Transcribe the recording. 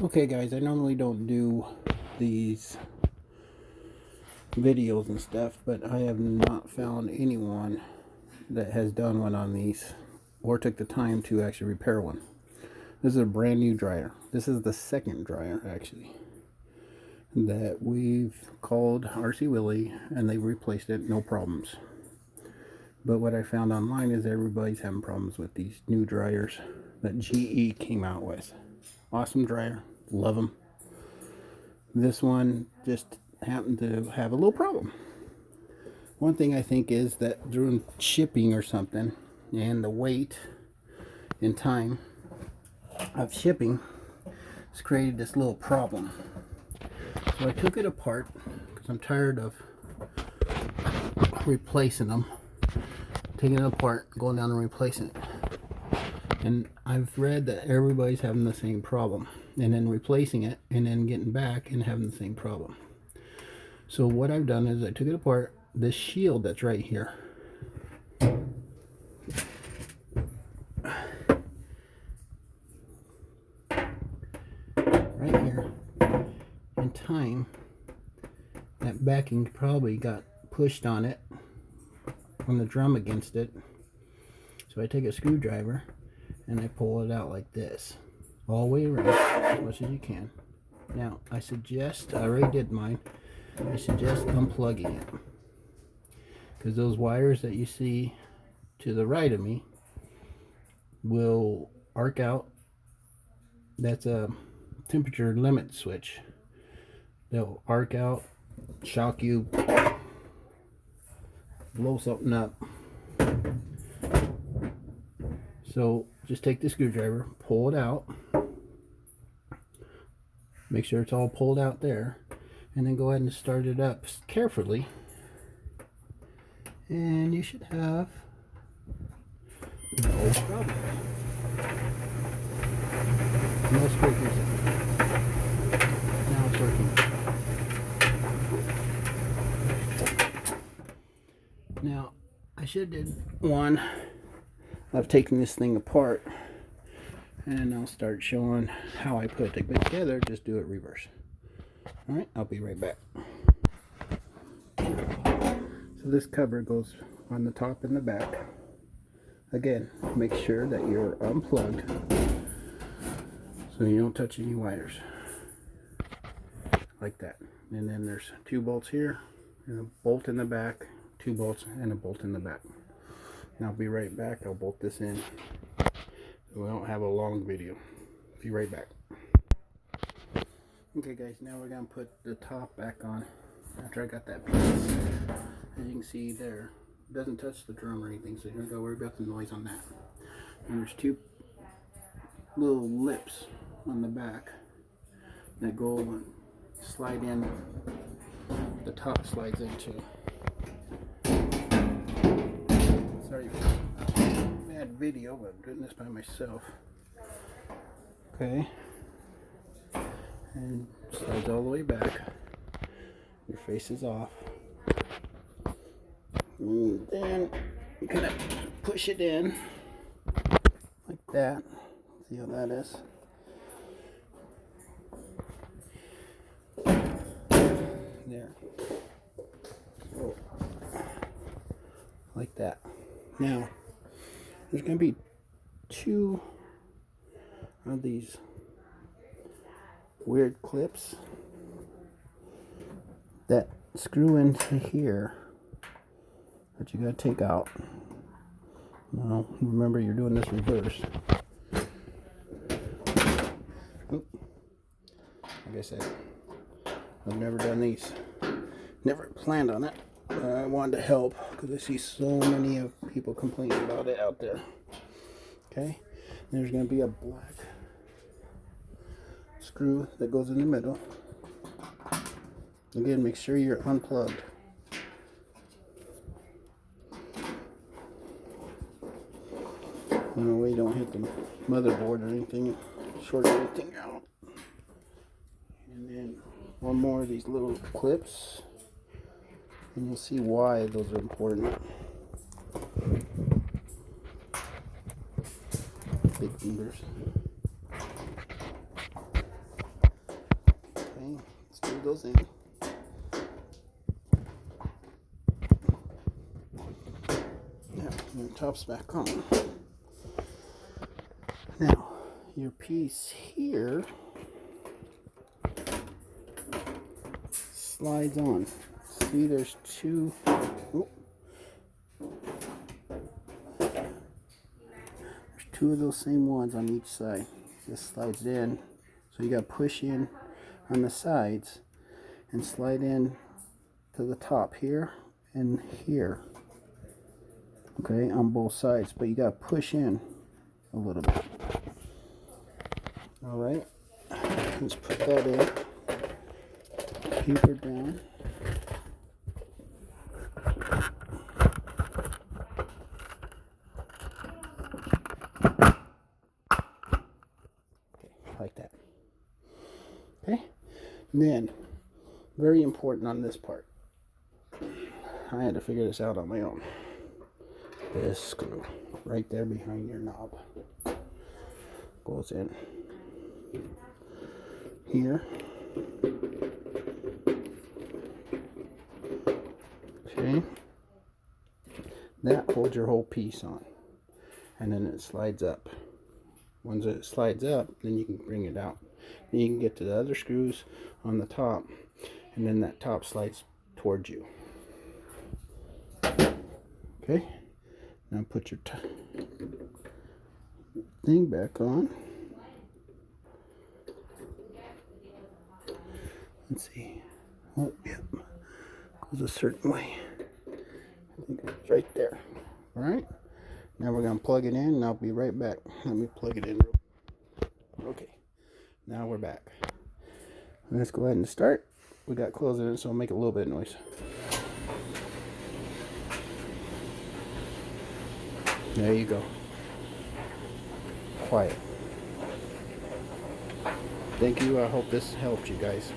Okay guys, I normally don't do these videos and stuff, but I have not found anyone that has done one on these or took the time to actually repair one. This is a brand new dryer. This is the second dryer actually that we've called RC Willey and they replaced it, no problems. But what I found online is everybody's having problems with these new dryers that GE came out with. Awesome dryer, love them. This one just happened to have a little problem. One thing I think is that during shipping or something, and the weight and time of shipping has created this little problem. So I took it apart because I'm tired of replacing them, taking it apart, going down and replacing it. And I've read that everybody's having the same problem, and then replacing it and then getting back and having the same problem. So what I've done is I took it apart. This shield that's right here, in time, that backing probably got pushed on it, on the drum against it. So I take a screwdriver and I pull it out like this, all the way around as much as you can. Now I already did mine, I suggest unplugging it, because those wires that you see to the right of me will arc out. That's a temperature limit switch. They'll arc out, shock you, blow something up. So just take the screwdriver, pull it out, make sure it's all pulled out there, and then go ahead and start it up carefully, and you should have no problem. No squeaking. Now it's working. Now I should have did one of taking this thing apart, and I'll start showing how I put it together. Just do it reverse. Alright, I'll be right back. So this cover goes on the top and the back. Again, make sure that you're unplugged so you don't touch any wires. Like that. And then there's 2 bolts here, and a bolt in the back, 2 bolts and a bolt in the back. And I'll be right back. I'll bolt this in so we don't have a long video. Be right back. Okay guys, now we're going to put the top back on after I got that piece. As you can see there, it doesn't touch the drum or anything, so you don't got to worry about the noise on that. And there's 2 little lips on the back that go and slide in. The top slides into. Sorry for bad video, but I'm doing this by myself. Okay. And slides all the way back. Your face is off. And then you kind of push it in like that. See how that is? There. So, like that. Now, there's going to be 2 of these weird clips that screw into here that you got to take out. Now, remember you're doing this reverse. Oop. Like I said, I've never done these. Never planned on it. I wanted to help because I see so many of people complaining about it out there. Okay, there's going to be a black screw that goes in the middle. Again, make sure you're unplugged. That way you don't hit the motherboard or anything, short anything out. And then one more of these little clips, and you'll see why those are important. Big fingers. goes in. Now, the top's back on. Now, your piece here slides on. See, there's two. Oh, there's two of those same ones on each side. This slides in, so you got to push in on the sides and slide in to the top here and here. Okay, on both sides, but you got to push in a little bit. All right, let's put that in. Paper down. Like that. Okay, and then very important on this part, I had to figure this out on my own. This screw right there behind your knob goes in here. Okay, that holds your whole piece on, and then it slides up. Once it slides up, then you can bring it out. Then you can get to the other screws on the top, and then that top slides towards you. Okay, now put your thing back on. Let's see. Oh, yep. Goes a certain way. I think it's right there. All right. Now we're going to plug it in, and I'll be right back. Let me plug it in. Okay. Now we're back. Let's go ahead and start. We got clothes in it, so I'll make a little bit of noise. There you go. Quiet. Thank you. I hope this helped you guys.